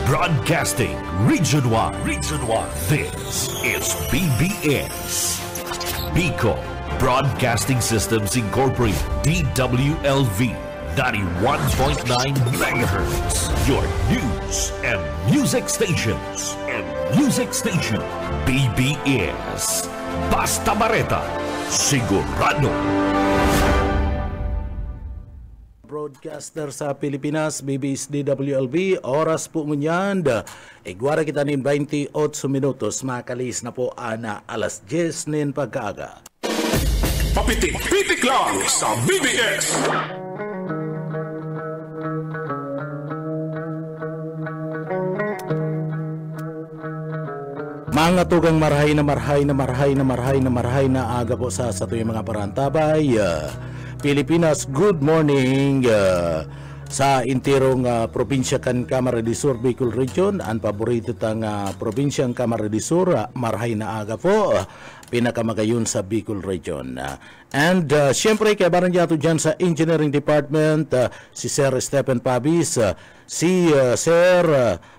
Broadcasting Region 1. Region 1. This is BBS. Bicol Broadcasting Systems Incorporated. DWLV. 91.9 megahertz. Your news and music stations. BBS. Basta Bareta. Sigurado. Broadcaster sa Pilipinas, BBS DWLB, oras po ngunyan, igwara kita nin 28 minutos, makalis na po ana alas 10 nin pagkaaga. Papitik-pitik lang sa BBS. Mga tugang marhay na aga po sa tuyong mga parantabay. Pilipinas, good morning sa intirong probinsya kan Camarines del Sur, Bicol Region. Ang paborito tang probinsya ang Camarines del Sur, marhay na aga po, pinakamagayon sa Bicol Region. And siyempre, kaya barang yato dyan sa Engineering Department, si Sir Stephen Pabis, si Sir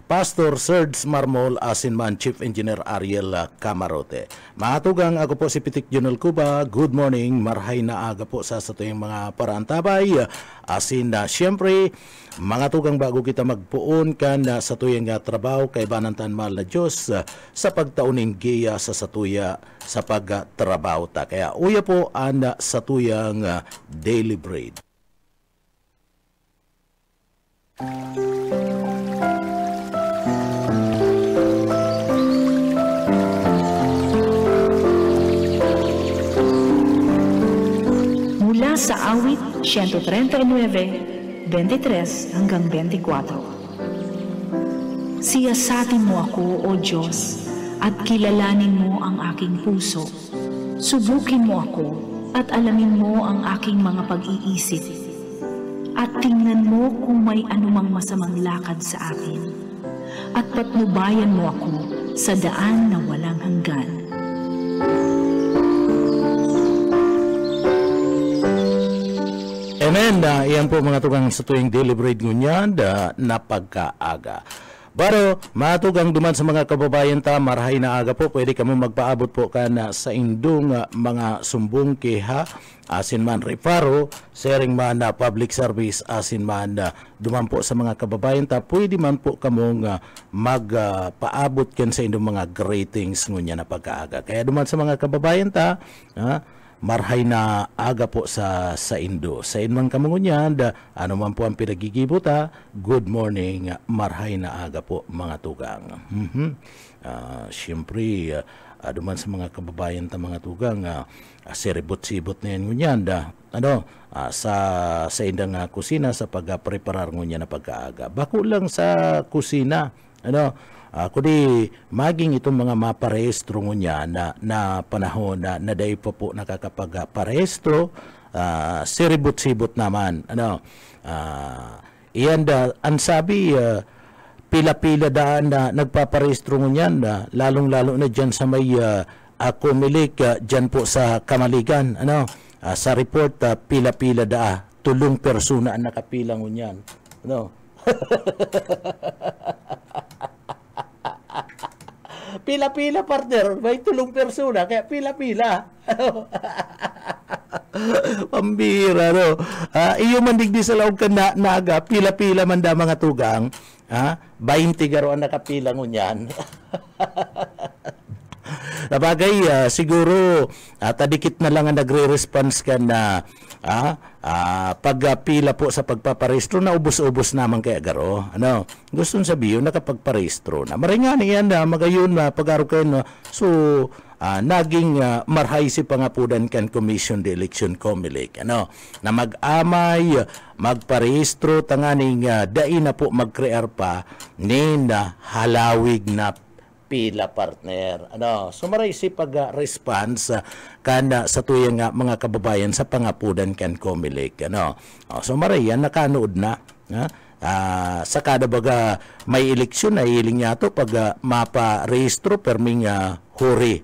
Pastor Serge Marmol, asinman Chief Engineer Ariel Camarote. Matugang ako po si Pitik Junel Cuba. Good morning, marhay na aga po sa tuyong mga parantabay. Asin na siyempre, mga tugang bago kita magpuon kan sa tuyong trabaho kay banantan mahal na Diyos sa pagtauning giya sa satuya sa pagtrabaho ta. Kaya uya po ang sa tuyang daily bread. Mula sa awit 139, 23 hanggang 24. Siyasatin mo ako, O Diyos, at kilalanin mo ang aking puso. Subukin mo ako at alamin mo ang aking mga pag-iisip. At tingnan mo kung may anumang masamang lakad sa akin. At patnubayan mo ako sa daan na walang hanggan. Amen. Iyan po mga tugang sa tuwing daily bread ngunyan na pagkaaga. Pero matugang duman sa mga kababayan ta, marhay na aga po, pwede kami magpaabot po ka na sa indong mga sumbong kiha, asin man reparo, sharing man na public service, asin man duman po sa mga kababayan ta, pwede man po kamong magpaabot kan sa indong mga greetings ngunyan na pagkaaga. Kaya duman sa mga kababayan ta, marhay na aga po sa Indo. Sa inman kamungunyan, ano man po ang pinagigibuta, good morning, marhay na aga po mga tugang. Siyempre, duman sa mga kababayan ta mga tugang, siribot-sibot na yan ngunyan, sa indang kusina sa pagpreparar ngunyan na pagkaaga. Bako lang sa kusina, kundi maging itong mga maparehistro niya na panahon na dahil pa po nakakapag-parehistro, siribot-sibot naman. Iyan ang sabi, pila-pila daan na nagpaparehistro niyan, lalong-lalo na dyan sa may kumilik, dyan po sa Kamaligan. Sa report, pila-pila da, 3 persona ang nakapilang niyan. Pila-pila partner, may 3 persona, kaya pila-pila. Pambira, iyo man digdi sa laog ka naga, pila-pila man da mga tugang, 20 garo ang nakapila ngunyan. Nabagay, siguro, tadikit na lang ang nagre-response ka na, pagpila po sa pagpaparehistro na ubos-ubos naman kaya garo. Gusto sabihin nakapagparehistro na. Maringani yan na magayon na pag-aro kayo. So, naging marhay si pangapudan kan Commission de Election Comelec. Na mag-amay, magparehistro, tanganing dain na po mag-crear pa nin halawig na pila partner. So maray si pag-response kana sa tuyang mga kababayan sa pangapudan kan Comelec. So maray yan nakanood na. Sa kada baga may eleksyon na hiling niya to pag mapa-rehistro perming huri.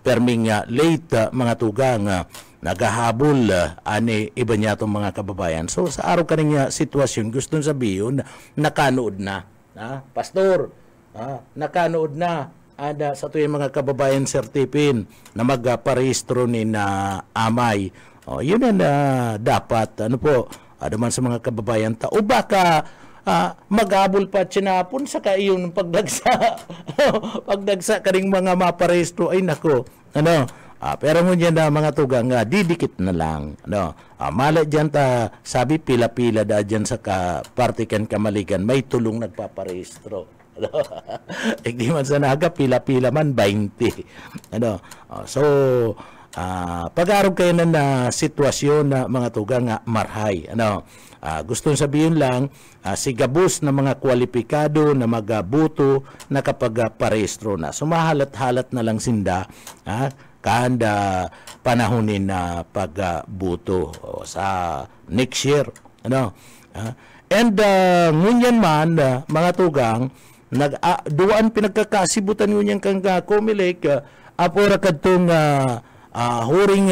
Perming late mga tugang nagahabol ani iba niya itong mga kababayan. So sa araw kaning sitwasyon gusto sabihin nakanood na. pastor, nakanood na sa tuyong mga kababayan sertipin na magparehistro ni na amay. Yun na dapat aduman sa mga kababayan ta. O baka magabol pa sinapon sa kayon pagdagsa pagdagsa karing mga maparehistro ay nako pero mo dyan na mga tugang didikit na lang mala dyan ta sabi pila-pila da dyan sa partikan kamaligan may tulong nagpaparehistro di man sa naga pila-pila man 20 so pag-arog kayo na sitwasyon na mga tugang marhay gusto sabihin lang si gabus na mga kwalipikado na magabuto na kapag parehistro na sumahalat-halat na lang sinda kanda panahonin na pagbuto sa next year and ngunyan man mga tugang duwan pinagkakasibutan ngunyan kang Comelec apora kadtong huring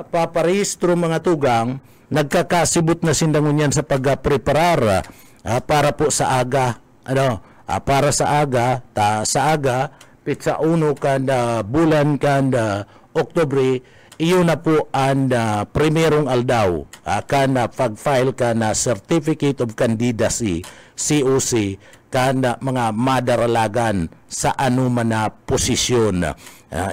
paparehistro mga tugang nagkakasibot na sindangon yan sa pagpreparar para po sa aga para sa aga sa aga pitsa uno kan bulan kan Oktubre iyo na po ang primerong aldaw kan pag-file ka na Certificate of Candidacy COC kan mga madaralagan sa anuman na posisyon.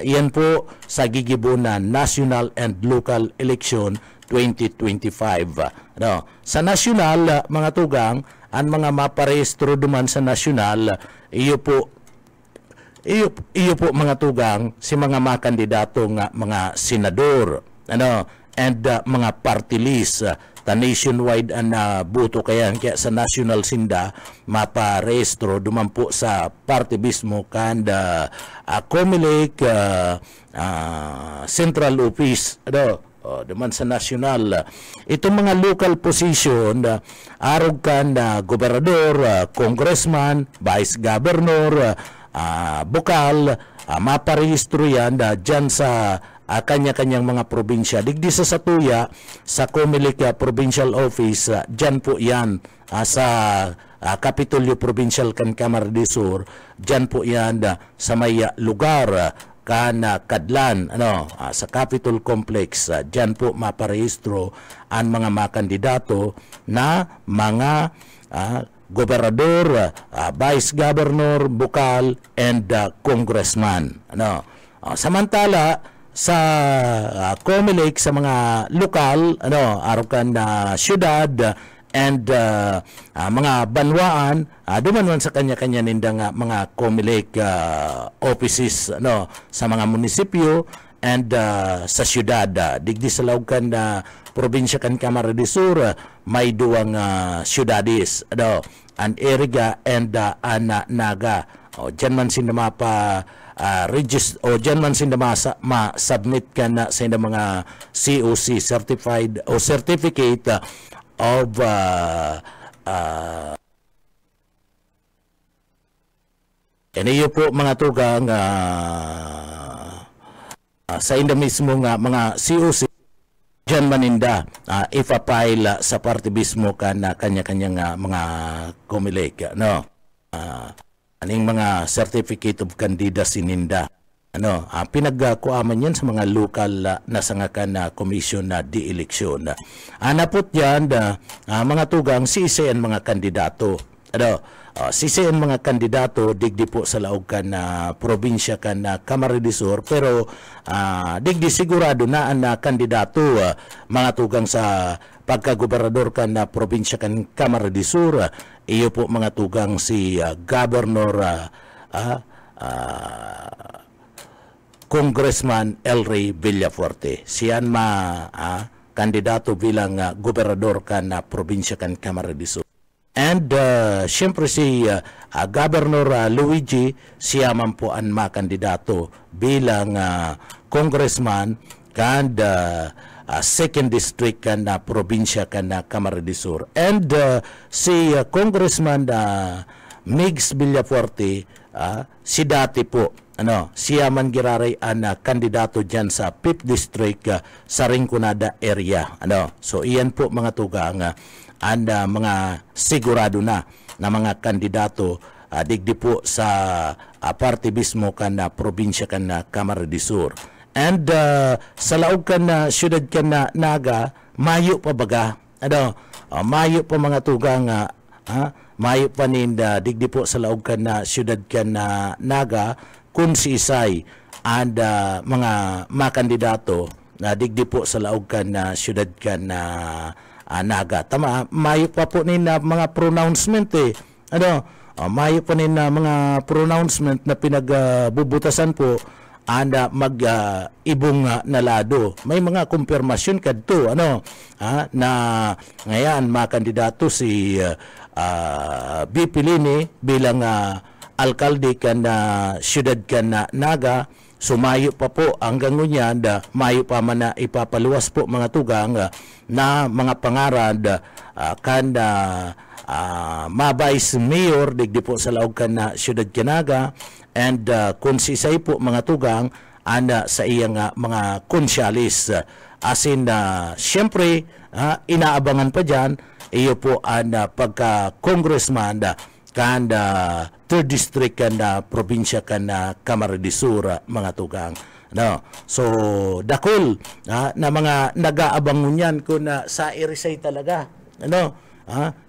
Iyan po sa gigibunan National and Local Election 2025. Sa national, mga tugang, ang mga maparehistro duman sa national, iyo po mga tugang, si mga makandidato nga mga senador, and mga party list, ta nationwide ang buto kaya sa national sinda maparehistro duman po sa party mismo kan Comelec Central Office duman sa national itong mga local position arog kan gobernador, congressman, vice governor, bukal maparehistro yan dyan sa kanya-kanyang mga probinsya. Digdi sa Satuya, sa Comelec Provincial Office, dyan po yan sa Kapitolyo Provincial kan Camarines del Sur, dyan po yan sa may lugar kan Kadlan, sa Capitol Complex, dyan po maparehistro ang mga makandidato na mga gobernador, vice governor, bukal, and congressman. Samantala, sa Comelec sa mga lokal arukan na syudad and mga banwaan duman sa kanya-kanya nindang mga Comelec offices sa mga munisipyo and sa syudad digdi sa lawgan na probinsya kan Camarines del Sur may duwang syudades an Iriga and Naga dyan man sinamapa dyan man sinda ma-submit ka na sa mga COC certified o certificate of iyo po mga tugang sa inda mismo nga mga COC dyan maninda ipa-file sa party mismo ka na kanya-kanyang mga Comelec aning mga certificate of candidacy ninda pinagkuaman yan sa mga local na sangakan na commission na di-eleksyon anapot yan mga tugang sisiyan mga kandidato sisiyan mga kandidato digdi po sa laog kan na probinsya kan na Camarines del Sur pero digdi sigurado na ang kandidato mga tugang sa pagkagobernador kan na probinsya kan Camarines del Sur iyo po mga tugang si Governor Congressman El Rey Villafuerte siyan kandidato bilang gobernador kan na probinsya kan Camarines del Sur. And siyempre si Governor Luigi siya man po ang makandidato bilang congressman kan second district kan na probinsya kan na Camarines del Sur. And si Congressman Migs Villafuerte si dati po siya man giraray ang kandidato dyan sa 5th district sa Rinconada area so iyan po mga tugang ang mga sigurado na na mga kandidato digdi po sa parte mismo kan na probinsya kan na Camarines Sur. And sa laog kan na syudad kan na Naga, mayo pa baga. Mayo pa mga tugang mayo pa ninda digdi po sa laog kan na syudad kan na Naga kun si Isay and mga kandidato na digdi po sa laog kan na syudad kan na Naga. Tama, mayo pa po ninda mga pronouncement mayo pa ninda mga pronouncement na pinagbubutasan po anda ibong nalado. May mga kumpirmasyon kadto na ngayon mga kandidato si BP Lini bilang alkalde kan siyudad kan Naga. Sumayo pa po hanggang ngunyan mayo pa man na ipapaluwas po mga tugang na mga pangarad kan mabais mayor digdi po sa laog kan na siyudad Naga. And kung sisay po mga tugang sa iyang mga konsyalis asin siyempre inaabangan pa dyan iyo po pagka congressman kan 3rd district kan probinsya kan Camarines Sur mga tugang so dakol na mga nag-aabang ngunyan kung sa irisay talaga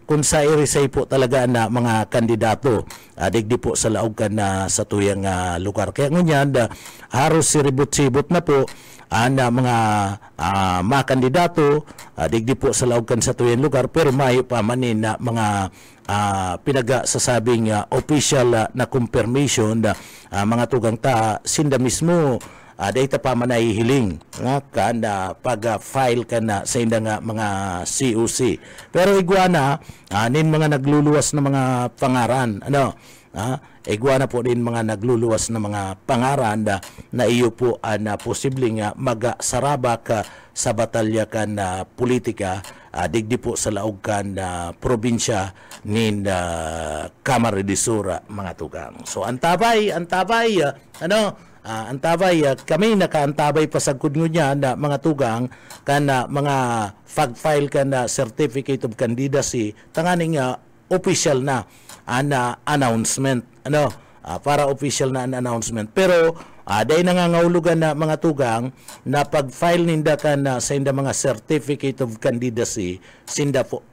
kung sa irisay po talaga na mga kandidato digdi po sa laog kan sa tuyang lugar. Kaya ngunyan haros siribot-sibot na po mga kandidato digdi po sa laog kan sa tuyang lugar, pero may pa manin na mga pinagsasabing official na confirmation mga tugang sinda mismo data pa man ay hiling pag-file ka na sa indang mga COC. Pero iguana nin mga nagluluwas na mga pangaran iguana po din mga nagluluwas na mga pangaran na iyo po na posibleng magsarabak sa batalya kan politika digdi po sa laog kan probinsya nin Camarines Sur mga tugang. So antabay kami nakaantabay pa sa kudngo niya na mga tugang kana mga file kana certificate of candidacy tanganing official na announcement para official na announcement, pero dahil nangangahulugan na mga tugang na pag-file ninda kana sa inda mga certificate of candidacy sinda po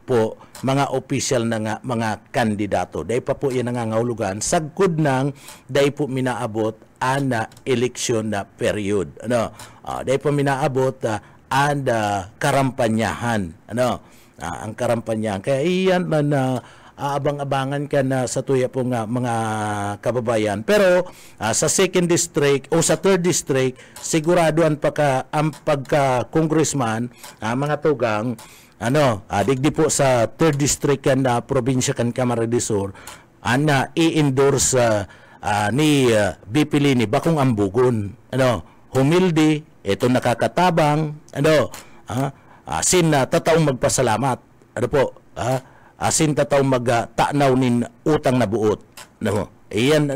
mga official na mga kandidato. Dahil pa po yan nangangahulugan sagkod nang dahil po minaabot election na period dahil po minaabot karampanyahan ang karampanyahan. Kaya iyan na aabang-abangan ka na sa tuya pong mga kababayan. Pero sa 2nd district o sa 3rd district siguraduhan pa ang pagka-congressman mga tugang digdi po sa 3rd district kan probinsya kan Camarines Sur i-endorse ni BP Lini bakong ambugon humilde ito nakakatabang asin tataong magpasalamat asin tataong magtanaw nin utang na buot iyan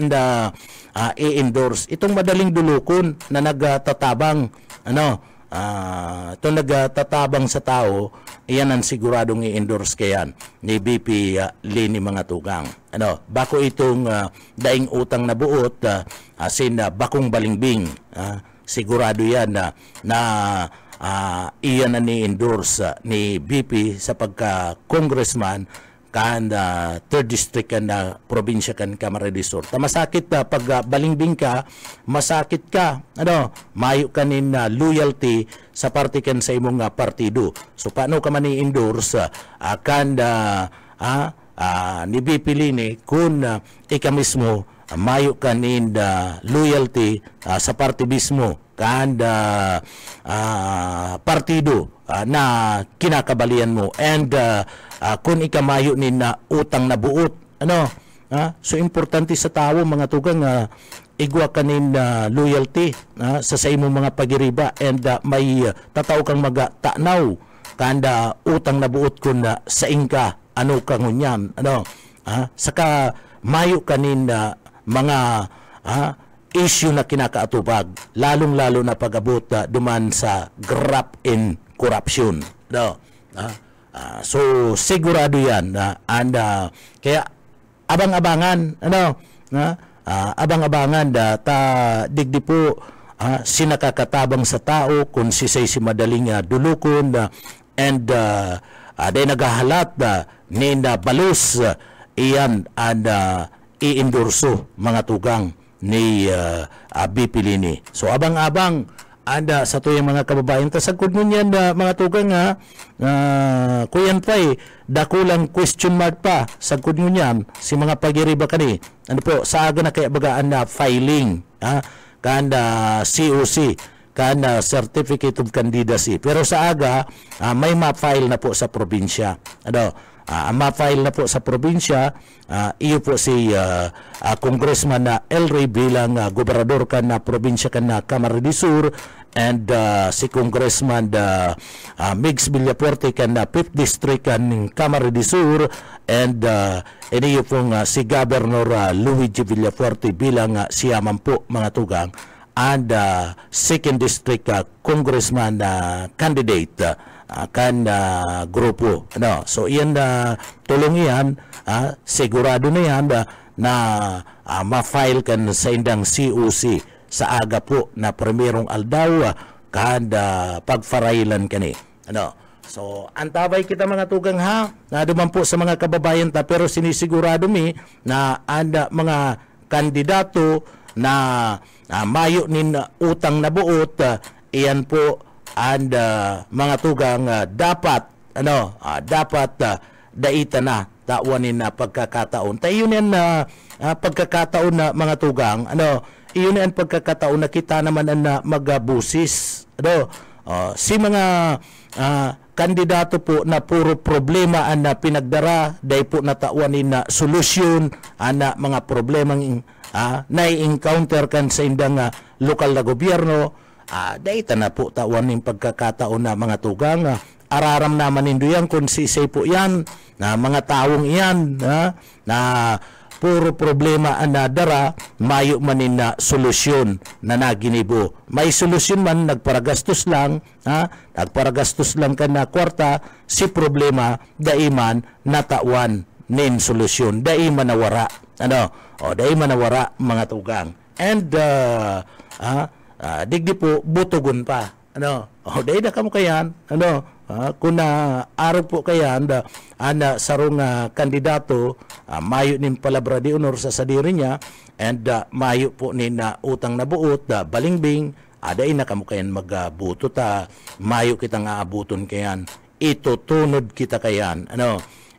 i-endorse itong madaling dulukon na nagtatabang itong nagtatabang sa tao iyan ang siguradong i-endorse kayan ni BP Lini mga tugang bako itong daing utang na buot asin bakong balingbing sigurado yan na iyan na ni-endorse ni BP sa pagka-congressman kan 3rd district kan probinsya kan Camarines Sur. Masakit pag balingbing ka, masakit ka mayo kanin loyalty sa parte kan sa imong partido. So paano ka man i-endorse kan ni BP Lini kung ika mismo mayo kanin loyalty sa parte mismo kan partido na kinakabalian mo, and kung ikamayo ni na utang na buot so importante sa tao mga tugang igwa kanin loyalty sa imong mga pagiriba, and may tataw kang magatanaw kanda utang na buot kun sa ingka kang unyan saka mayo kanin mga issue na kinakaatubag, lalong-lalo na pag-abot duman sa graft in corruption. So sigurado yan and kaya abang-abangan abang-abangan ta digdi po sinakakatabang sa tao kung sisay si madaling dulukon and aday nagahalat ni balus iyan i-endorso mga tugang ni BP Lini. So abang-abang anda sa tuyang mga kababayan tasagkod mo niyan mga tugang kuyan pa dakulang question mark pa sagkod mo niyan si mga pagiriba kani ano po sa aga na kaya bagaan na filing kanda COC kanda Certificate of Candidacy pero sa aga may ma-file na po sa probinsya ang ma-file na po sa probinsya iyo po si Congressman El Rey bilang gobernador kan na probinsya kan na Camarines Sur and si Congressman Migs Villafuerte kan na 5th District kan ng Camarines Sur and iyo pong si Governor Luigi Villafuerte bilang siyaman po mga tugang and 2nd District Congressman candidate kan grupo so iyan tulong iyan sigurado na yan na ma-file kan sa indang COC sa aga po na primerong aldaw kan pagfarailan kani so antabay kita mga tugang na duman po sa mga kababayan ta pero sinisigurado mi na anda mga kandidato na mayo nin utang na buot iyan po and mga tugang dapat daita na tawanin na pagkakataon tayo yan pagkakataon na mga tugang iyon yan pagkakataon na kita naman na magabusis si mga kandidato po na puro problema na pinagdara dahil po natawanin na solusyon na mga problemang na-encounter kan sa indang lokal na gobyerno daita na po tawan ng pagkakataon na mga tugang araram naman nindo yan kung sisay po yan na mga taong iyan na puro problema na dara mayo manin na solusyon na naginibo may solusyon man nagparagastos lang nagparagastos lang ka na kwarta si problema daiman natawan nin solusyon daiman nawara daiman nawara mga tugang and digdi po butugon pa dahil na kamo kayan kung araw po kayan sarong kandidato mayo nin palabra di honor sa sadiri niya and mayo po nin utang na buot balingbing dahil na kamo kayan magbuto mayo kitang aabuton kayan itutunod kita kayan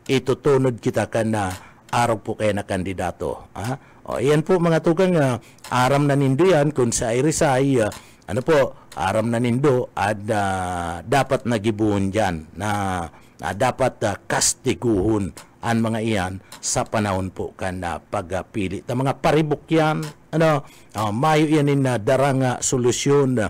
itutunod kita kan araw po kayan na kandidato iyan po mga tugang aram na nindo yan kung sa irisay aram na nindo at dapat nagibuhon dyan na dapat kastiguhon ang mga iyan sa panahon po kan pagpili mga paribok yan mayo yan darang solusyon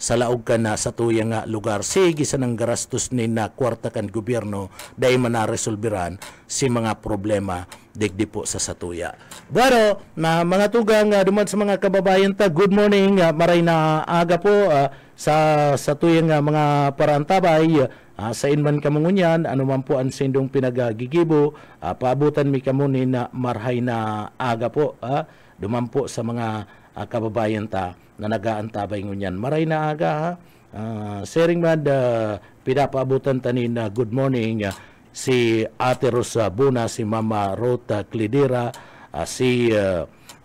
sa laog ka na sa tuyang lugar sige sa nang garastos ni na kwarta kan gobyerno dahil manaresolbiran si mga problema digdi po sa satuya. Pero na mga tugang duman sa mga kababayan ta good morning maray na aga po sa tuyang mga parantabay sa inman kamungunyan anuman po ang sindong pinagagigibo paabutan mi kamo ni na marhay na aga po duman po sa mga kababayan ta na nagaantabay ngunyan maray na aga sharing man pinapaabutan tanin good morning si Ate Rosa Buna si Mama Rota Clidera si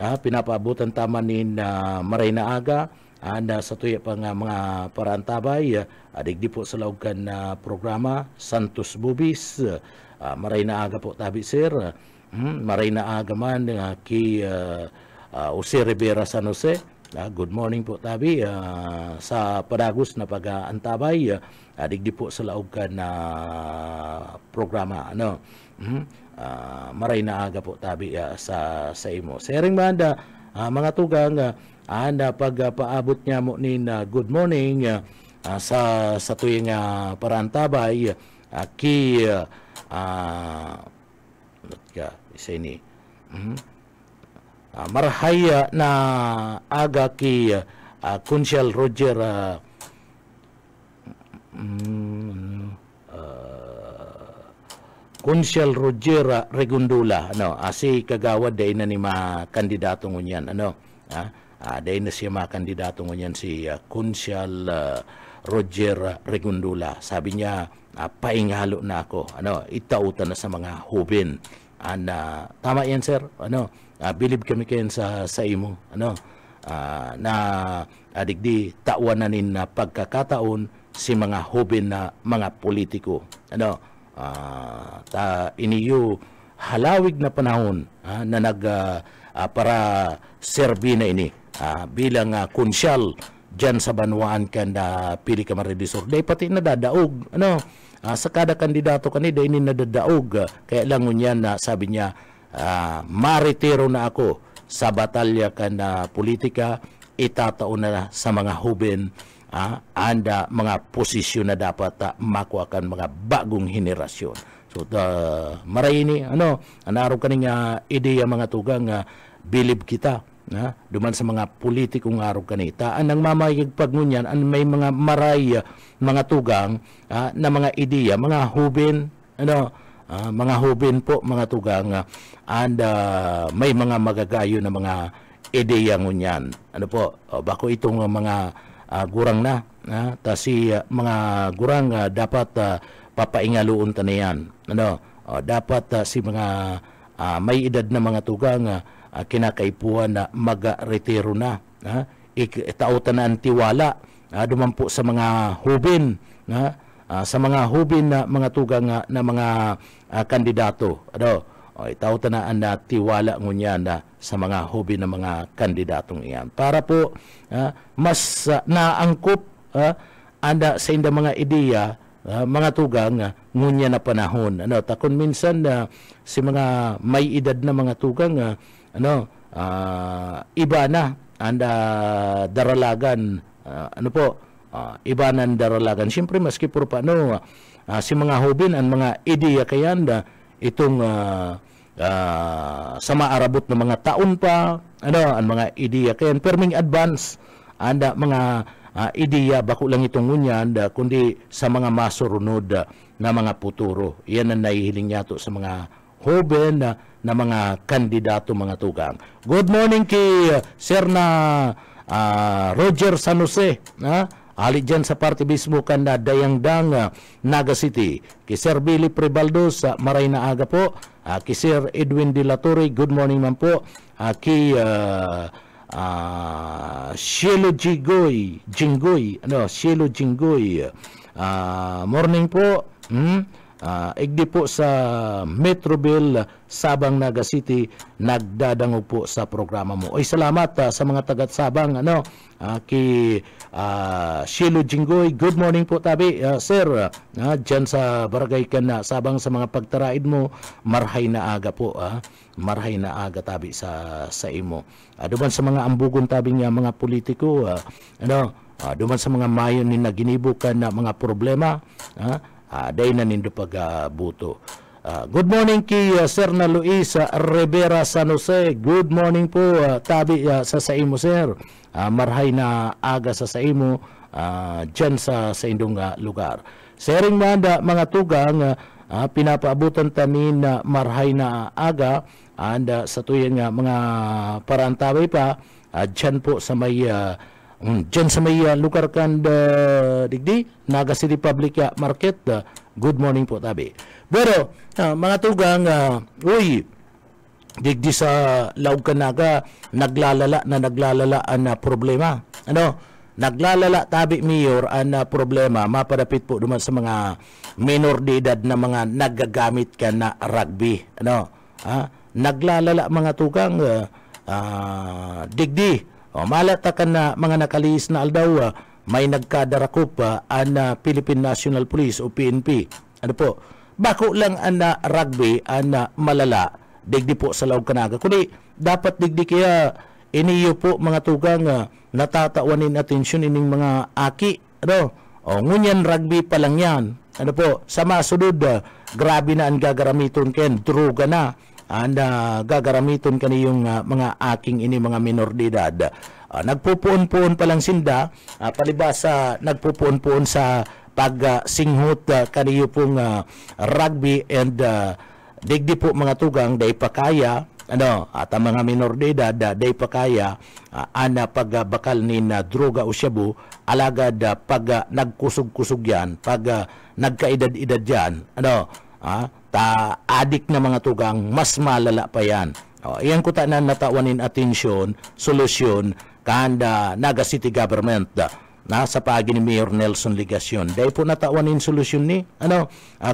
pinapaabutan tamanin maray na aga sa tuya pa nga mga parantabay digdi po sa laugkan na programa Santos Bubis maray na aga po tabi sir maray na aga man ki Jose Rivera San Jose good morning po tabi sa padagos na pag-antabay digdi po sa laugkan na programa maray na aga po tabi sa imo sharing banda mga tugang pagpaabot niya mo ni good morning sa tuyong parantabay ki isa ni marahaya na aga ki Kunsyal Roger Consyal Roger Regundula, si kagawad day na ni mga kandidato ngunyan, day na siya mga kandidato ngunyan si Consyal Roger Regundula. Sabi niya, paingalo na ako, itautan na sa mga hubin. Tama yan, sir, believe kami kayo sa imo, na adigdi tawanan na pagkakataon si mga hubin na mga politiko, iniyo halawig na panahon na para serbi na ini bilang konsyal dyan sa Banwaan kan na pili ka maredisor. Day pati nadadaog, sa kada kandidato kanida ini nadadaog. Kaya lang ngunyan na sabi niya, maritiro na ako sa batalya kan na politika, itataon na sa mga hubin, anda mga posisyon na dapat makuha kan mga bagong henerasyon. So maray ini anaro kaning ideya mga tugang believe kita duman sa mga politiko ng araw kanita ang mamayag pagngunyan ang may mga maray mga tugang na mga ideya mga hubin mga hubin po mga tugang and may mga magagayo na mga ideya ngunyan bako itong mga gurang na si mga gurang dapat papaingaloon ta na yan dapat si mga may edad na mga tugang kinakaipuan na mag-retiro na itautan na ang tiwala dumampo sa mga hubin sa mga hubin na mga tugang na mga kandidato itautan na ang tiwala ngunyan sa mga hubin na mga kandidatong iyan para po mas naangkop anda sa inda mga ideya mga tugang ngunya na panahon takon minsan si mga may edad na mga tugang iba na anda daralagan iba na daralagan siyempre maski puro paano si mga hubin ang mga ideya kayan itong sa maarabot na mga taon pa ang mga ideya kayan perming advance anda mga ideya bako lang itong ngunyan kundi sa mga masurunod na mga puturo. Yan ang nahihiling yato sa mga hoben na mga kandidato mga tugang. Good morning kay Sir na Roger San Jose. Ali dyan sa party mismo kan na Dayangdang, Naga City. Kay Sir Billy Prebaldo sa Maray na Aga po. Kay Sir Edwin De La Torre, good morning man po. Kay Shielo Jinggoy, Shielo Jinggoy. Morning po. Igdi po sa Metroville, Sabang, Naga City, nagdadango po sa programa mo. Oy, salamat sa mga tagat Sabang, kay Shielo Jinggoy. Good morning po tabi, sir. Diyan sa Barangay Kana, Sabang sa mga pagtaraid mo, marhay na aga po, marhay na aga tabi sa imo. Duman sa mga ambugon tabi nga mga politiko, duman sa mga mayon ni naginibukan na mga problema, day na nindo pagbuto. Good morning kay Sir na Luis Rivera San Jose. Good morning po tabi sa imo sir. Marhay na aga sa imo dyan sa indong lugar. Sering manda mga tugang pinapaabutan tamin na marhay na aga and sa tuyan nga mga parantaway pa dyan po sa may dyan sa may lugar kan digdi Naga City Public Market. Good morning po tabi. Pero mga tugang digdi sa Laog Naga naglalala ang problema. Naglalala tabi mayor ang problema mapadapit po duman sa mga minor de edad na mga nagagamit ka na rugby. Naglalala mga tugang digdi malata ka na mga nakaliis na aldaw may nagkadarakop ang Philippine National Police o PNP. Bako lang ang rugby ang malala digdi po sa Laog Naga. Kundi dapat digdi kaya iniyo po mga tugang natatawanin atensyon ining mga aki. Ngunyan rugby pa lang yan. Sa masunod grabe na ang gagaramiton ken droga na. Gagaramiton kaniyong mga aking ini mga minor de edad. Nagpupuon-puon pa lang sinda palibasa nagpupuon-puon sa pag kaniyo pong rugby and digdi po mga tugang day pakaya at ang mga minor de edad day pakaya ana pagbakal ni droga o shabu alagad pag nagkusog-kusog yan, pag nagkaedad-edad yan, adik na mga tugang, mas malala pa yan. Iyan ko tanan natawanin atensyon, solusyon kanda Naga City Government sa pagi ni Mayor Nelson Ligacion. Dahil po natawanin solusyon ni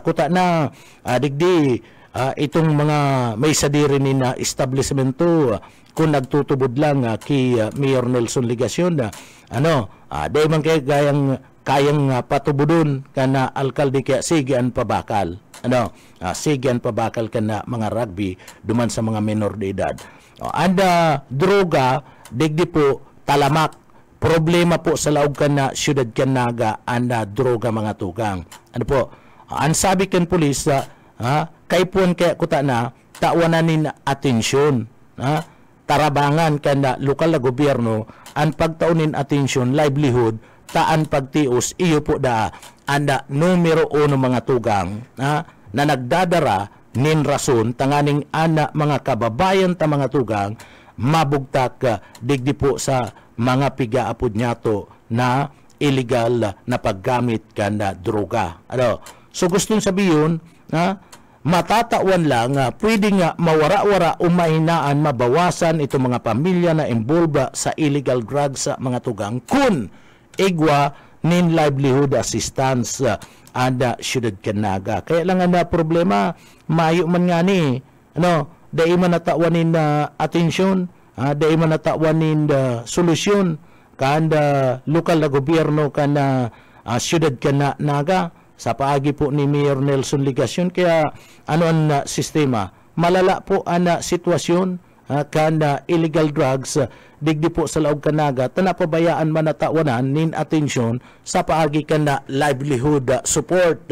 kuta na digdi itong mga may sadiri ni na establishmento kung nagtutubod lang kay Mayor Nelson Ligacion dahil man kayang patubudon kana alkalde kaya sigian pabakal sigian pabakal kana mga rugby duman sa mga minor de edad. Anda droga digdi po talamak problema po sa laog kana siyudad Naga anda droga mga tugang. Ang sabi kan pulis kay puan kaya kuta na tawananin atensyon tarabangan kana lokal na gobyerno ang pagtaunin atensyon livelihood taan pagtios iyo po anda numero 1 mga tugang na nagdadara nin rason tanganing ana mga kababayan ta mga tugang mabugtak digdi po sa mga pigaapod nyato na illegal na paggamit kana droga. So gustong sabihin matatawan lang pwede nga mawara-wara o mahinaan mabawasan itong mga pamilya na involved sa illegal drugs sa mga tugang kun igwa nin livelihood assistance anda siyudad Naga. Kaya lang na problema mayo man nga ni dahil man natawanin atensyon, dahil man natawanin solusyon kanda lokal na gobyerno kana siyudad Naga sa paagi po ni Mayor Nelson Ligacion. Kaya ang sistema malala po ang sitwasyon kanda illegal drugs digdi po sa laog Naga tanapabayaan man natawanan nin atensyon sa paagi kana livelihood support.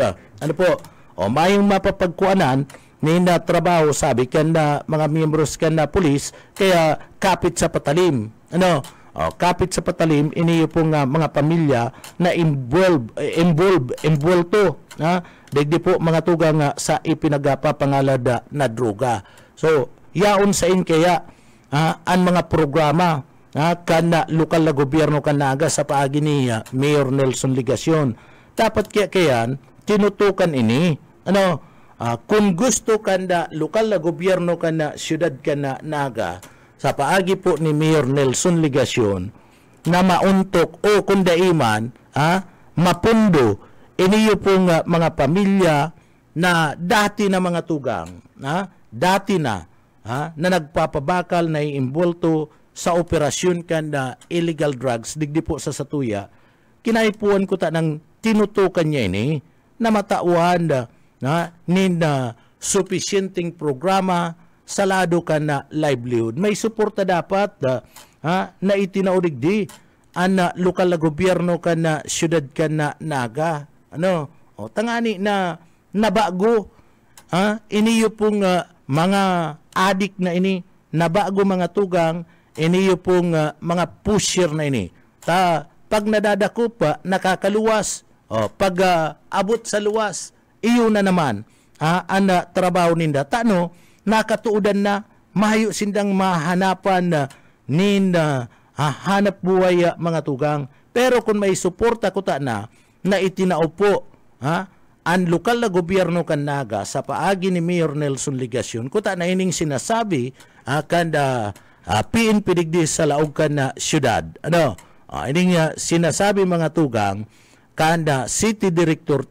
Mayong mapapagkuanan nin trabaho sabi kanda mga miyembros kanda pulis kaya kapit sa patalim. Kapit sa patalim iniyo pong mga pamilya na involved digdi po mga tugang sa ipinagapapangalad na droga. So yaon sa in kaya ang mga programa kana lokal na gobyerno Naga sa paagi ni Mayor Nelson Ligacion dapat kaya tinutukan ini kung gusto kanda lokal na gobyerno kana siyudad Naga sa paagi po ni Mayor Nelson Ligacion na mauntok o kung daiman mapundo iniyo pong mga pamilya na dati na mga tugang dati na nagpapabakal na iimbolto sa operasyon kanda illegal drugs digdi po sa Satuya. Kinaipuan ko ng tinutukan niya ini na matawan nin sufficienting programa salado ka na livelihood. May suporta dapat na itinaudigdi ang lokal na gobyerno ka na siyudad Naga. Tangani na nabago iniyo pong mga adik na ini nabago mga tugang iniyo pong mga pusher na ini pag nadadako pa nakakaluwas pag abot sa luwas iyo na naman ang trabaho ninda nakatuudan na mahayo sindang mahanapan nin hanap buhay mga tugang. Pero kung may suporta ko na itinaupo ang lokal na gobyerno Naga sa paagi ni Mayor Nelson Ligacion kuta na ining sinasabi kanda PNP digdi sa laog na syudad ining sinasabi mga tugang kanda city director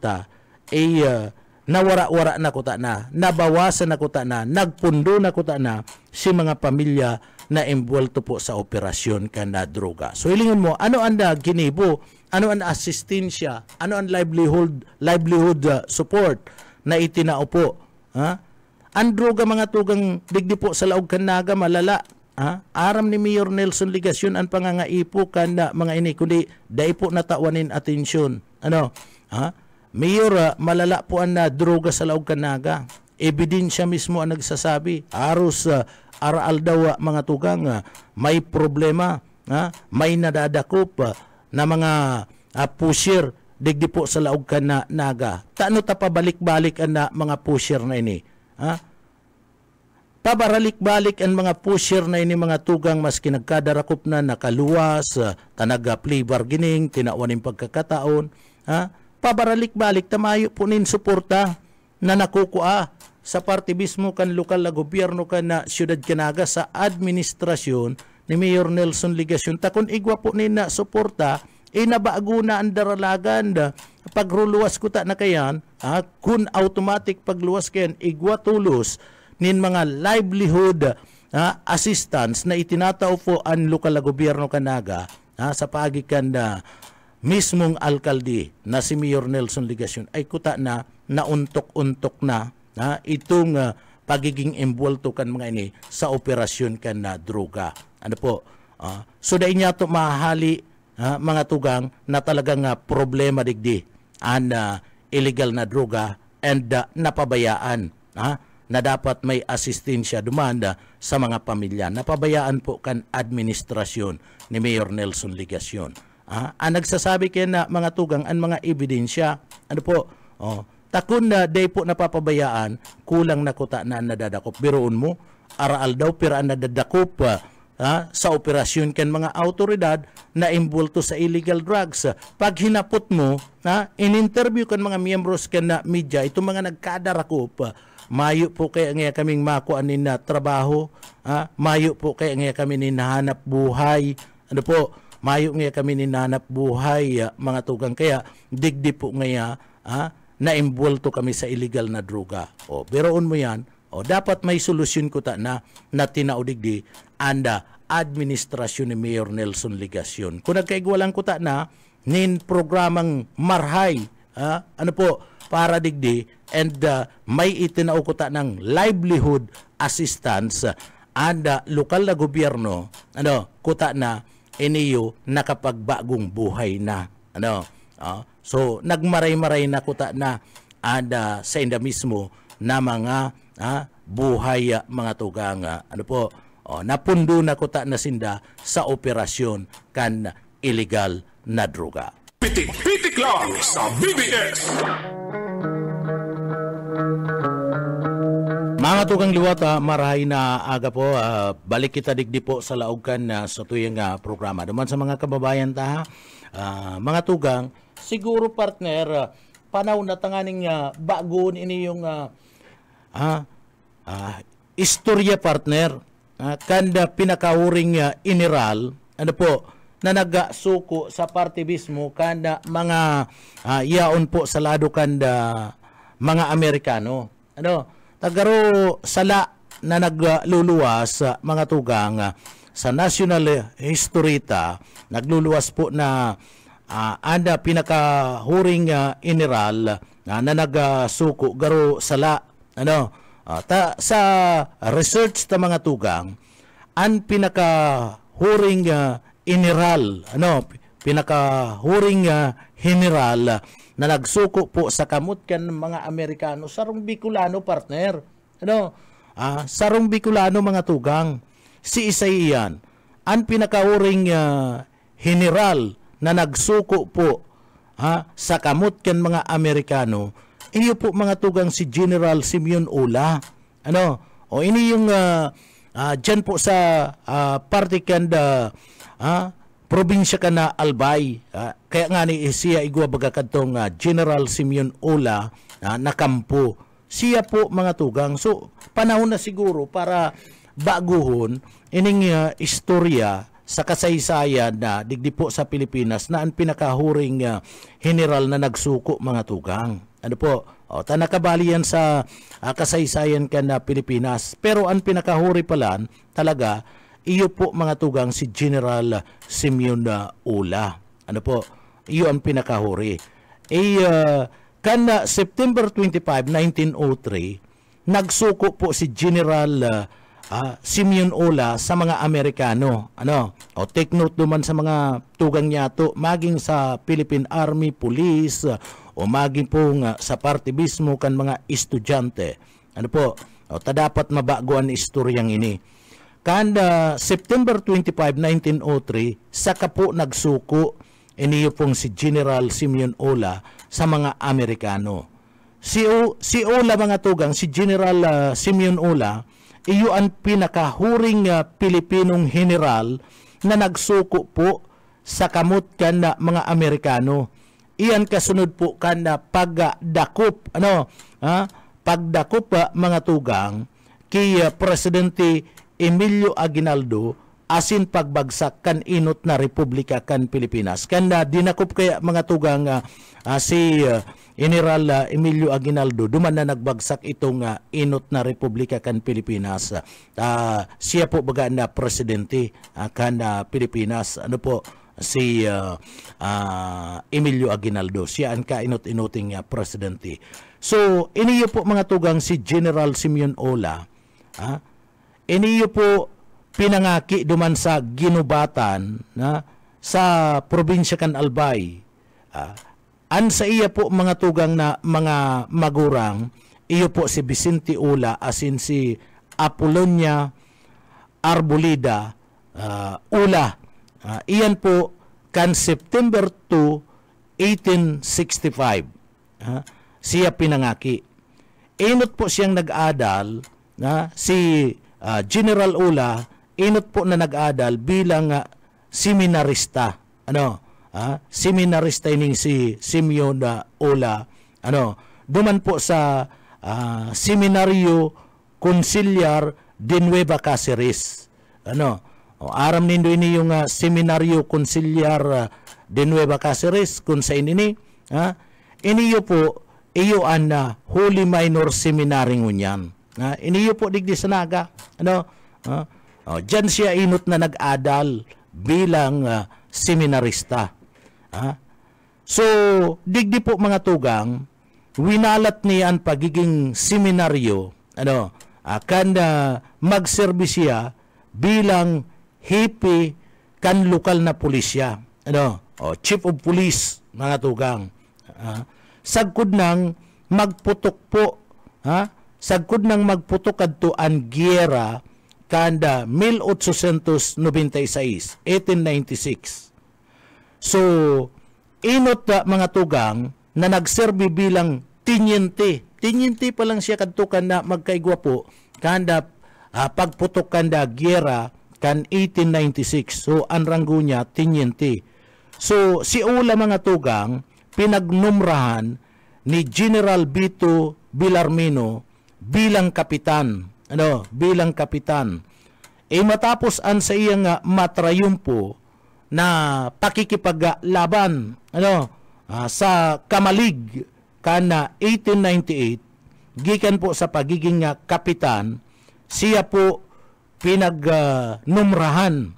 nawara-wara na kuta na nabawasan na kuta na nagpundo na kuta na si mga pamilya na involved po sa operasyon kanda droga. So hilingon mo ano ang ginibo, ano ang asistensya, ano ang livelihood support na itinaupo. Ang droga mga tugang digdi po sa laog Naga malala. Aram ni Mayor Nelson Ligacion ang pangangaipo kanda mga ini kundi dai po natawanin atensyon. Mayor, malala po ang droga sa laog Naga. Ebidensya mismo ang nagsasabi. Aros araal daw mga tugang may problema, may nadadakop na mga pusher digdi po sa laog ka na naga. Taano ta pabalik-balik ang na mga pusher na ini? Ha? Pabaralik-balik ang mga pusher na ini mga tugang maski nagkadarakop na nakaluwas, tanaga plea bargaining, tinawaning pagkakataon. Ha? Pabaralik-balik tamayo po nin suporta na nakukua sa parte mismo kan lokal na gobyerno kan na siyudad Canaga sa administrasyon ni Mayor Nelson Ligasyon. Takon igwa po nin na suporta, inabago na ang daralagan pagruluwas ko ta na kayan, kun automatic pagluwas kayan, igwa tulos nin mga livelihood assistance na itinatao po ang lokal na gobyerno Canaga sa pagikan na mismong alkalde na si Mayor Nelson Ligasyon ay kuta na nauntok-untok na itong pagiging involved kan mga ini sa operasyon kan na droga. Ano po? So dahil niya ito mahali mga tugang na talagang problema digdi ang illegal na droga and napabayaan na dapat may asistensya dumanda sa mga pamilya. Napabayaan po kan administrasyon ni Mayor Nelson Ligasyon. Ang nagsasabi kayo na mga tugang ang mga ebidensya, ano po, takon na day po napapabayaan, kulang na kuta na nadadakop. Biroon mo, araal daw pira ang nadadakop sa operasyon kan mga autoridad na imbulto sa illegal drugs. Pag hinapot mo, in-interview kan mga miyembros kan na media, itong mga nagkadarakop, mayo po kaya nga kaming makuanin na trabaho, mayo po kaya nga kami ninahanap buhay, ano po, mayo nga kami ninahanap buhay, mga tugang, kaya digdi po nga na-imbulto kami sa illegal na droga. O, biroon mo yan, o dapat may solusyon ko ta na tinaudigdi anda administrasyon ni Mayor Nelson Ligasyon. Kung nagkaigwalang ko ta na nin programang marhay, ano po, para digdi and may itinao ko ta ng livelihood assistance and lokal na gobyerno, ano, kuta na iniyo nakapagbagong buhay na, ano, so nagmaray-maray na kuta na and sa inda mismo na mga buhay mga tugang, ano po, napundo na kuta na sinda sa operasyon kan illegal na droga. Pitik lang sa BBS. Mga tugang liwata, marahay na aga po, balik kita digdi po sa laogkan sa tuyang programa. Duman sa mga kababayan ta, mga tugang, siguro partner, panaw na tanganing bagoon ini yung istorya partner, kanda pinakauring iniral, ano po, na nagsuko sa parte mismo kanda mga yaon po sa lado kanda mga Amerikano. Ano, tagaro sala na nagluluwas mga tugang sa National History ta, nagluluwas po na anda pinakahuring iniral na nagsuko garo sala, ano, sa research ta mga tugang, ang pinakahuring iniral, ano, pinakahuring general na nagsuko po sa kamot kan mga Amerikano, sarong Bicolano partner, ano, sarong Bicolano mga tugang, si Isay iyan, ang pinakahuring general na nagsuko po sa kamot kan mga Amerikano, iyo po mga tugang si General Simeon Ola, ano, o ini yung dyan po sa parte kanda probinsya ka na Albay, kaya nga ni siya igwa baga kadtong General Simeon Ola na kampo. Siya po mga tugang, so panahon na siguro para baguhon ining istorya sa kasaysayan na digdi po sa Pilipinas na ang pinakahuring general na nagsuko mga tugang. Ano po, tanakabali yan sa kasaysayan ka na Pilipinas. Pero ang pinakahuri pala talaga, iyo po mga tugang si General Simeon Ola. Ano po, iyo ang pinakahuri. Kan September 25, 1903, nagsuko po si General Simeon Ola sa mga Amerikano. Ano? O take note naman sa mga tugang niya to, maging sa Philippine Army, Police, o maging po sa parte mismo kan mga estudyante. Ano po? O dapat mabago ang istoryang ini. Kan September 25, 1903, saka po nagsuko iniyo pong si General Simeon Ola sa mga Amerikano. Si Ola mga tugang, si General Simeon Ola, iyo ang pinakahuring Pilipinong general na nagsuko po sa kamot kan na mga Amerikano. Iyan kasunod po kan na pagdakop, pagdakop mga tugang kay Presidente Emilio Aguinaldo asin pagbagsak kan inot na Republika kan Pilipinas. Kan dinakop kaya mga tugang si General Emilio Aguinaldo, duman na nagbagsak itong inot na Republika kan Pilipinas. Siya po baga na presidente kan Pilipinas. Ano po? Si Emilio Aguinaldo. Siya ang kainot-inoting presidente. So, iniyo po mga tugang si General Simeon Ola. Iniyo po pinangaki duman sa ginubatan sa probinsya kan Albay. An sa iya po mga tugang na mga magurang, iyo po si Vicente Ola asin si Apolonia Arboleda Ola. Iyan po kan September 2, 1865. Siya pinangaki. Inot po siyang nag-adal si General Ola, inot po na nag-adal bilang seminarista. Seminarista ining si Simeon Ola. Duman po sa Seminario Conciliar de Nueva Cáceres. Aram nindo ini yung Seminario Conciliar de Nueva Cáceres kung sa ini. Iniyo po, iyo ang Holy Minor Seminary ngunyan. Iniyo po digdi sa naga. Diyan siya inot na nag-adal bilang seminarista. So, digdi po mga tugang, winalat niya ang pagiging seminaryo, kan magserbi siya bilang hipi kan lokal na pulisya. Chief of Police, mga tugang. Sagkod nang magputok po, sagkod nang magputok adto ang giyera kanda 1896, 1896. So, inot mga tugang na nagserbi bilang tinyente. Tinyente pa lang siya kadto kan na magkaigwa po kanda pagputok kanda giyera kan 1896. So, ang ranggo niya tinyente. So, si Ola mga tugang pinagnumrahan ni General Vito Villarmino bilang kapitan. Bilang kapitan. Matapos an sa iyang matrayumpo na pakikipaglaban sa Kamalig kana 1898, gikan po sa pagiging kapitan, siya po pinagnumrahan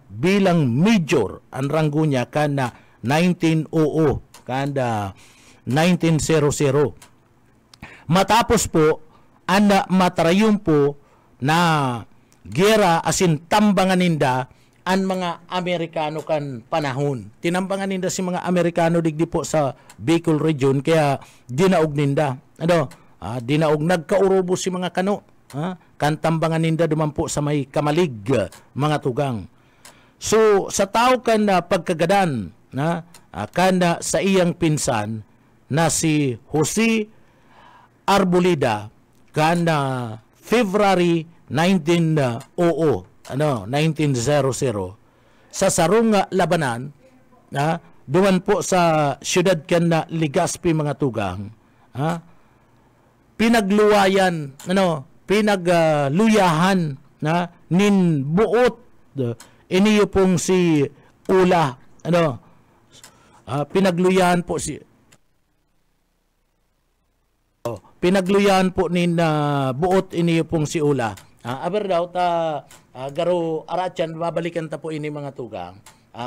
bilang major. Ang ranggo niya kana 1900 kada 1900. Matapos po ang matrayumpo na gera asin tambangan ninda ang mga Amerikano kan panahon. Tinambangan ninda si mga Amerikano digdi po sa Bicol region kaya dinaog ninda. Dinaog nagkaurobo si mga kano. Kan tambangan ninda duman po sa may Kamalig mga tugang. So sa tao kan pagkagadan kanda sa iyang pinsan na si Jose Arboleda kanda February 1900 sa sarong labanan duman po sa siyudad kanda Legazpi mga tugang pinagluwayan pinagluyahan nin buot iniyo pong si Ola pinagluyahan po pinagluyahan po nin buot iniyo pong si Ola. Aber daw garo arachan babalikan ta po ini mga tugang.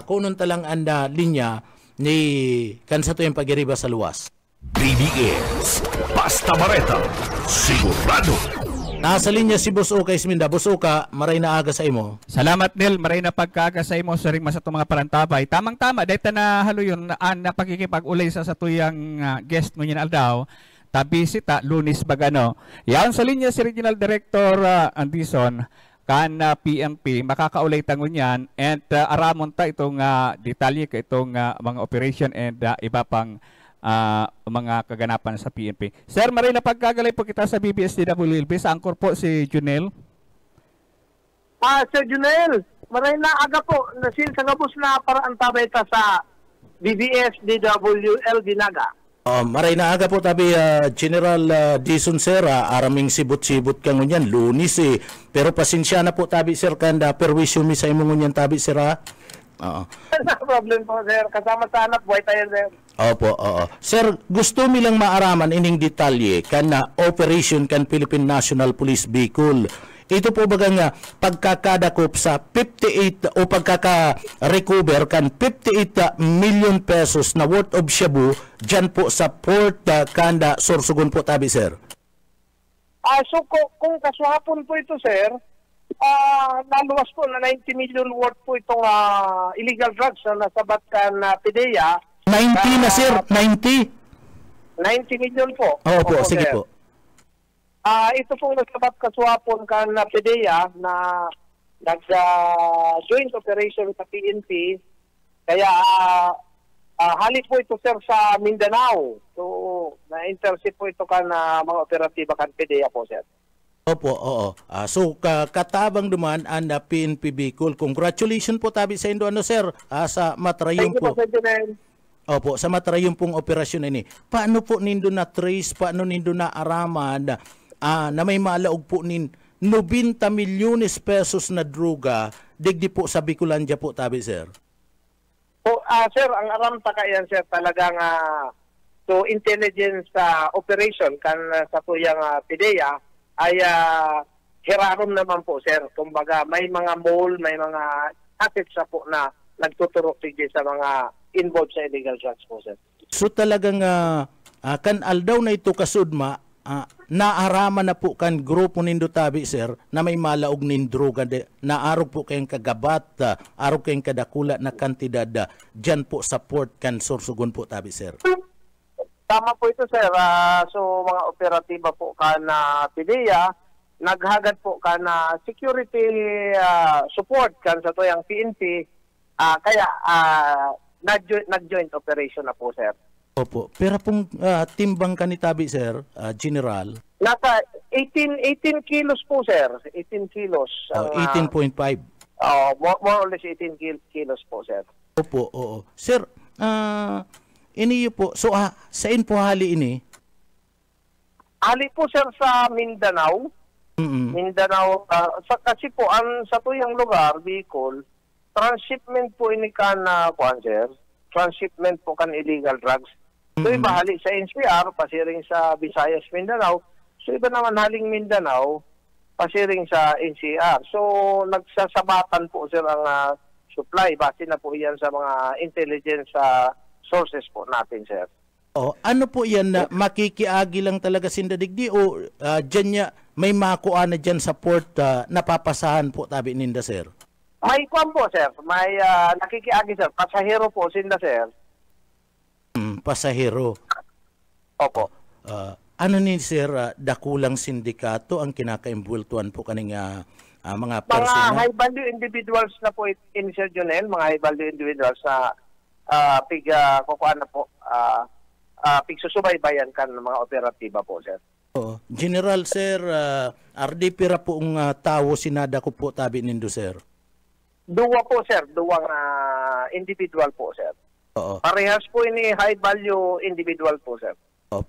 Kunon talang anda linya ni kansa to yung pagiriba sa luwas. BBS Basta Bareta sigurado. Nasa linya si Boss Oka Isminda. Boss Oka, maray na aga sa imo. Salamat Nel, maray na pagkaaga sa imo sa ring sa mga parantabay. Tamang-tama, dahil na halo yun na pakikipag-ulay sa tuyang guest mo yun aldaw. Tabisita, Lunis Bagano. Yan sa linya si Regional Director Andison. kan PNP makakaulay tangon yan and aramon ta itong detalye ka itong mga operation and iba pang mga kaganapan sa PNP. Sir, maray na pagkagalay po kita sa BBS-DWLB. Sa angkor po si Junel. Sir Junel, maray na aga po. Nasin sa gabos na paraan tabay ta sa BBS-DWLB Naga. Maray na aga po tabi General Dison sir, araming sibot-sibot ka ngunyan, lunis pero pasensya na po tabi sir kanda perwisyo mi sa imong ngunyan tabi sir ha. No problem po sir, kasama sa anak, buhay tayo sir. Opo, oo. Sir, gusto mi lang maaraman ining detalye kan na operation kan Philippine National Police Bicol. Ito po baga nga pagkakadakop sa 58 o pagkaka-recover kan 58 million pesos na worth of shabu dyan po sa Port Kanda, Sorsogon po tabi sir. So kung kasuhapon po ito sir, naluwas po na 90 million worth po itong illegal drugs na nasabat kan PDEA. 90 na sir, 90? 90 million po. Opo, sige sir. Po. Ito pong nasabat kasuhapon kan PDEA na nag-joint operation sa PNP. Kaya halik po ito sir sa Mindanao. So na-intercept po ito kan mga operatiba kan PDEA po sir. Opo, oo. So katabang duman ang PNP Bicol. Congratulations po tabi sa indo ano sir sa matrayong po. Thank you po sir. Opo, sa matrayong pong operasyon ini. Paano po nindo na trace, paano nindo na araman na may malaog po nin 90 milyones pesos na droga digdi po sa Bicolandia po tabi sir? Sir, ang aram ta kayan sir talagang so intelligence operation kan sa tuyang PDEA ay hirarom naman po sir. Kumbaga may mga mall, may mga assets na po na nagtuturok sa mga involved sa illegal drugs po sir. So talagang kan aldaw na ito kasudma naaraman na po kan grupo nindo tabi sir na may malaog nin droga naarog po kayong kagabat arog kayong kadakula na kantidad dyan po sa port kan Sorsogon po tabi sir. Tama po ito sir. So mga operatiba po kan PDEA naghagad po kan security support kan sa tuyang PNP kaya nag-joint operation na po sir. Opo. Pero pong timbang ka ni tabi sir, General? Nasa 18 kilos po sir. 18 kilos. 18.5? More or less 18 kilos po sir. Opo, oo. Sir, iniyo po, so saan po hali ini? Hali po sir sa Mindanao. Mindanao, kasi po sa tuyang lugar, Bicol, transshipment po ini kan sir. Transshipment po kan illegal drugs. So iba hali sa NCR, pasiring sa Visayas, Mindanao. So iba naman haling Mindanao, pasiring sa NCR. So nagsasabatan po sir ang supply. Base na po yan sa mga intelligence sources po natin sir. Ano po yan na makikiagi lang talaga sindadigdi o dyan niya may makuha na dyan sa port napapasahan po tabi ninda sir? May kwan po sir, may nakikiagi sir, pasahero po sinda sir. Pasahero. Opo. Ano ni sir, dakulang sindikato ang kinakaimbultuan po kaning mga persona? Mga high value individuals na po in Sir Junel, mga high value individuals na kukuha na po, pigsusubaybayan kan ng mga operatiba po sir. General sir, RD pira po ang tao sinada ko po tabi nindo sir? Duwa po sir, duwang individual po sir. Parehas po ini high value individual po sir.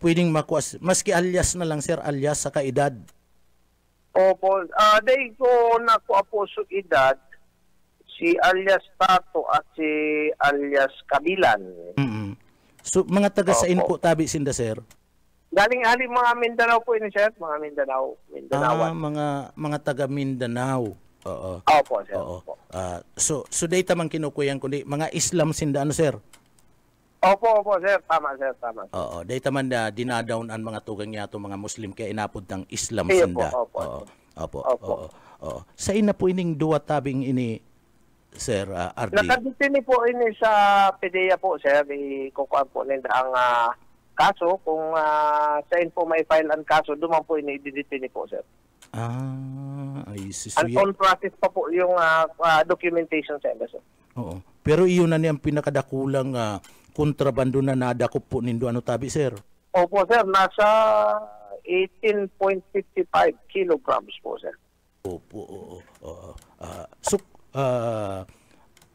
Pwedeng makuha, maski alias na lang sir, alias sa kaedad? Opo, day ko nakuha po sa edad, si alias Tato at si alias Kabilan. So mga taga sa po tabi sinda sir? Galing mga Mindanao po ini sir, mga Mindanao. Mga taga Mindanao. Opo sir. So data man kinukuyang kundi mga Islam sinda ano sir? Opo sir, tama sir, tama. Data man dinadown ang mga tugang yato mga Muslim kaya inapod ng Islam sinda. Opo. Sa ina po ining duwa tabing ini sir RD? Nakaditini po ini sa PDEA po sir, ikukuha po nila ang kaso kung saan po may file ang kaso, duman po ini ididitini po sir. Ay, si And Suya. on process pa po yung documentation sa embassy. Oo. Pero iyon na niya ang pinakadakulang kontrabando na nadakop po nindo ano tabi, sir? Opo, sir. Nasa 18.55 kilograms po, sir. Opo, oo. So,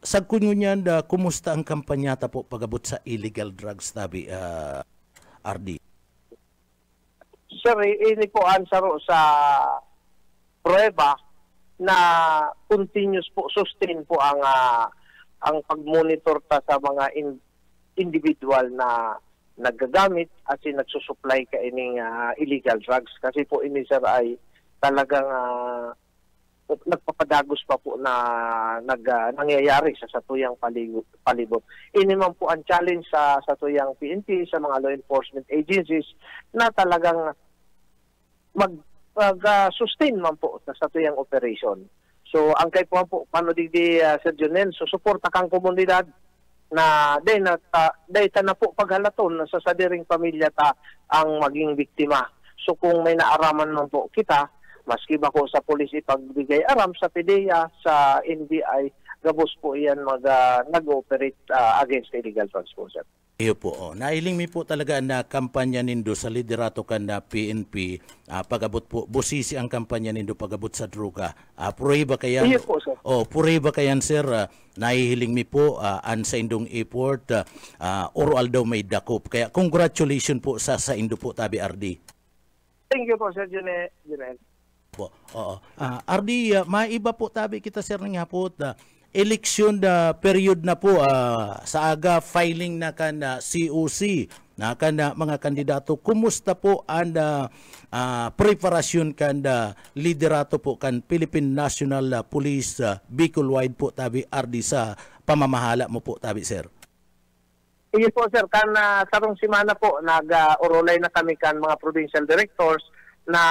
sagkon nyo niyan, kumusta ang kampanyata po pagabot sa illegal drugs tabi, RD? Sir, ini po answer sa prueba na continuous po, sustain po ang pag-monitor ta sa mga individual na nagagamit at nagsusupply ka ining illegal drugs. Kasi po ini, sir, ay talagang nagpapadagos pa po na nangyayari sa satuyang palibot. Ini man po ang challenge sa satuyang PNP, sa mga law enforcement agencies na talagang mag-sustain man po sa satuyang operation. So ang kay po paano digdi Sir Jonel, so suporta kang komunidad na day ta na po paghalaton sa sadiring pamilya ta ang maging biktima. So kung may naaraman man po kita, maski ba ko sa pulis ipagbigay aram, sa PDEA, sa NBI, gabos po iyan nag-ooperate against illegal transport. Iyo po. Nailing mi po talaga na kampanya nindo sa liderato kan na PNP, pagabot po, busisi ang kampanya nindo pagabot sa droga. Puriba kayan? Iyo po, sir. Puriba kayan, sir, nahihiling mi po an sa indong effort, oral daw may dakop. Kaya congratulations po sa indo po, tabi RD. Thank you po, Sir Junel. Po. RD, maiba po tabi kita, sir, nga po, election period na po, sa aga filing na kan COC na kan mga kandidato. Kumusta po ang preparasyon kan liderato po kan Philippine National Police Bicol Wide po, tabi RD, sa pamamahala mo po, tabi, sir? Iyo po, sir, kan sarong simana po nag-urolay na kami kan mga provincial directors na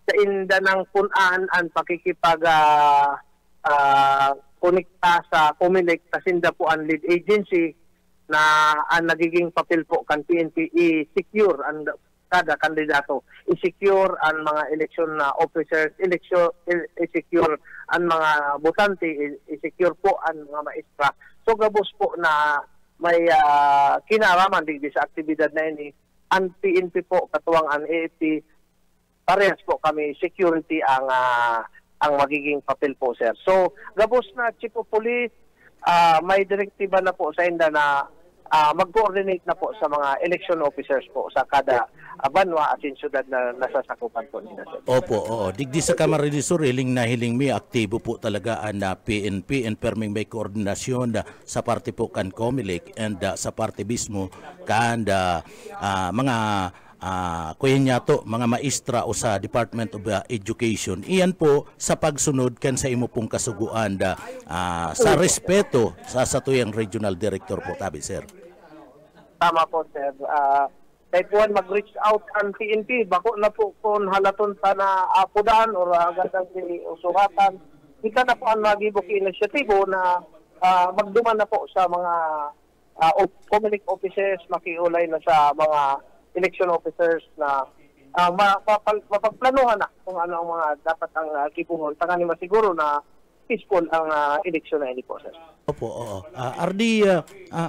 sa inda ng punan ang pakikipag konekta sa COMELEC, kasinda po ang lead agency na ang nagiging papel po kan PNP i-secure ang kada kandidato, i-secure ang mga election officers, i-secure ang mga botante, i-secure po ang mga maestra. So gabos po na may kinaraman digdi sa aktibidad na ini, ang PNP po katuwang ang AFP, parehas po kami security ang magiging papel po, sir. So, gabos na Chief of Police, may direktiba na po sa inda na mag-coordinate na po sa mga election officers po sa kada banwa at syudad na nasasakupan po nila, sir. Opo, digdi sa Camarines Sur, hiling mi, aktibo po talaga ang PNP and perming may koordinasyon sa parte po kan COMELEC and sa parte mismo kan mga kuya niya to, mga maestra o sa Department of Education. Iyan po sa pagsunod kan sa imo pong kasuguan sa respeto sa satuyang regional director po, tabi, sir. Tama po, sir. Kay po mag-reach out ang PNP, bako na po kung halaton sa na apudan o agad usuhatan. Kita na po ang magibok inisyatibo na magduman na po sa mga COMELEC officers, makiulay na sa mga election officers na mapagplanuhan na kung ano ang mga dapat ang kipuhon. Tangan ni masiguro na peaceful ang election na ini po, sir. Opo, oo. RD,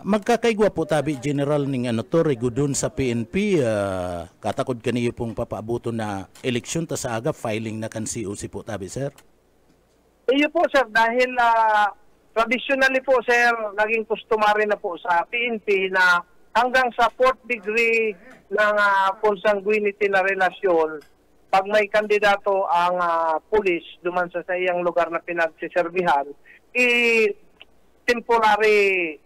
magkakaigwa po, tabi, General ning to, regudon sa PNP, katakod kaniyo pong papaabuto na eleksyon ta sa aga filing na kan COC po, tabi, sir? Iyo po, sir, dahil traditionally po, sir, naging customary na po sa PNP na hanggang sa 4th degree ng consanguinity na relasyon, pag may kandidato ang pulis duman sa iyang lugar na pinagsiserbihan, temporary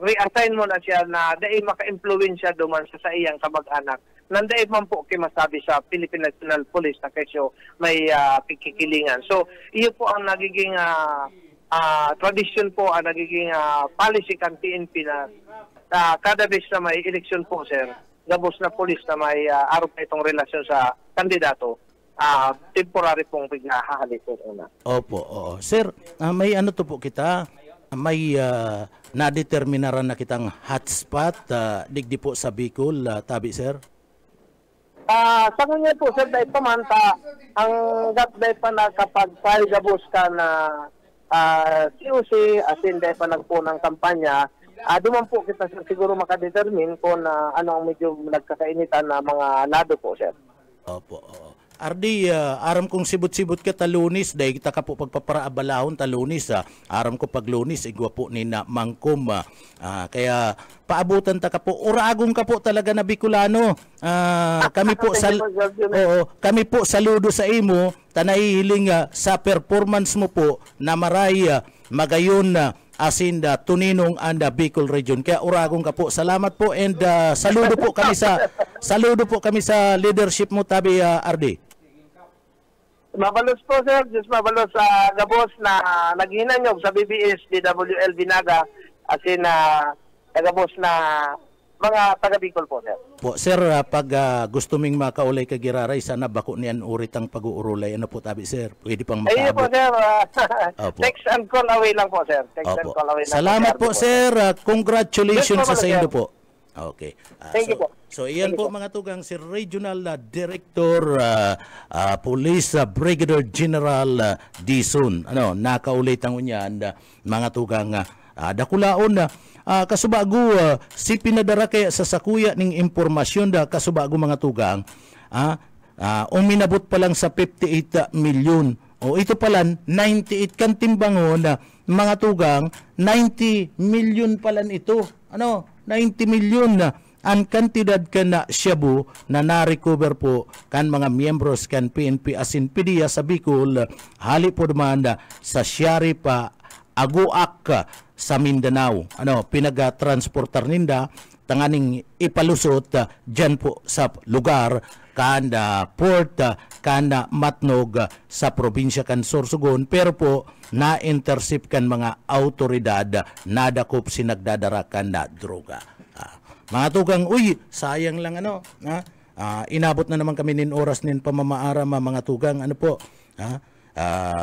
reassign mo na siya na dahil maka-influensya duman sa iyang kamag-anak. Nandaig man po masabi sa Philippine National Police na kesyo may pikikilingan. So, iyo po ang nagiging tradition po, ang nagiging policy kan PNP na kada bes na may eleksyon po, sir, gabos na polis na may araw na itong relasyon sa kandidato, temporary pong pinahahalit po una. Opo, oo. Sir, may ano to po kita, may nadeterminaran na kitang hotspot, digdi po sa Bicol, tabi, sir? Sa ngayon po, sir, dahil pamanta, ang dahil pa na kapag gabos ka na COC, as in dahil pa nagpunang kampanya, duman po kita sir, siguro makadetermine kung ano ang medyo nagkakainitan na mga lado po, sir. Opo, oo. Ardi, aram kong sibot-sibot ka talunis, dahil kita ka po pagpaparaabalahon talunis, aram ko pag lunis, igwa po ni na mangkum, kaya paabutan ta ka po, uragong ka po talaga na Bicolano, kami po kami po saludo sa imo, tanahihiling sa performance mo po, na maray magayon asin tuninong anda Bicol Region, kaya uragong ka po, salamat po, and saludo po kami sa leadership mo, tabi Ardi. Mabalos po, sir. Just mabalos sa gabos na naghinanyog sa BBS, DWL Binaga, as in gabos na mga taga-Bicol po, sir. Po, sir, pag gusto ming makaulay ka giraray, sana bako niyan urit ang pag-uurulay. Ano po, tabi, sir? Pwede pang makaabot. Ayun po, sir. Text and call away lang po, sir. Text and call away lang. Salamat po, sir. Congratulations sa inyo po. Okay. Thank you po. So, iyan po mga tugang si Regional Director Police Brigadier General Dizon. Nakaulit ang unyan mga tugang dakulaon kasubago si pinadara kaya sa sakuya ning impormasyon kasubago mga tugang uminabot pa lang sa 58 milyon. O ito pala 98 kan timbangon mga tugang 90 milyon pala ito. 90 milyon ang kantidad ka na shabu na na-recover po kan mga miyembros kan PNP asin PDEA sa Bicol, hali po naman sa Sheriff Aguak sa Mindanao. Pinag-transportar ninda tanganing ipalusot dyan po sa lugar kanda port kanda Matnog sa probinsya kan Sorsogon, pero po na-intercept kan mga autoridad nadakop sinagdadarakan na droga. Mga tugang, sayang lang inabot na naman kami nin oras nin pamamaaram mga tugang,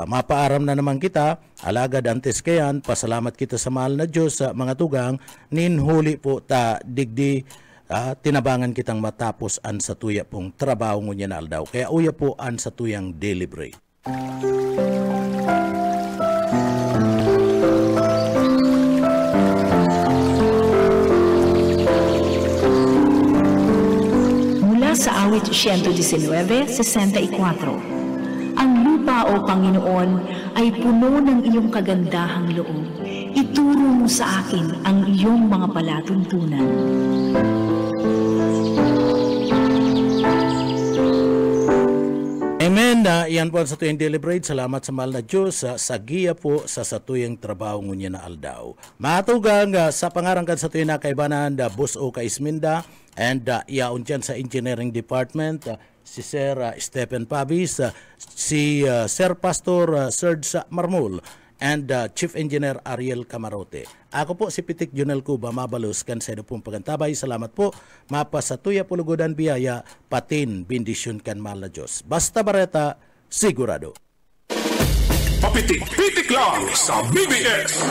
mapaaram na naman kita, alagad antes kayan, pasalamat kita sa mahal na Diyos mga tugang, nin huli po ta digdi tinabangan kitang matapos an sa tuya pong trabaho ngunya na aldaw. Kaya uya po an sa tuyang daily break. Mula sa awit 119, 64. Ang lupa, O Panginoon, ay puno ng iyong kagandahang loob. Ituro mo sa akin ang iyong mga palatuntunan. Amen. Iyan po sa tuyang deliberate. Salamat sa mahal na Diyos sa giya po sa tuyang trabaho ngunya na aldaw. Matugang sa pangarangkan sa tuyang nakaibanan Bus O Kaisminda and iaon dyan sa Engineering Department si Sir Stephen Pabis, si Sir Pastor Serge Marmol, and Chief Engineer Ariel Camarote. Ako po si Pitik Junel Cuba, mabalos kan sa pong pagantabay. Salamat po. Mapasatuya pulugodan biyaya, patin, bendisyon kan mahal na Diyos. Basta Bareta, sigurado. Papitik-pitik lang sa BBS.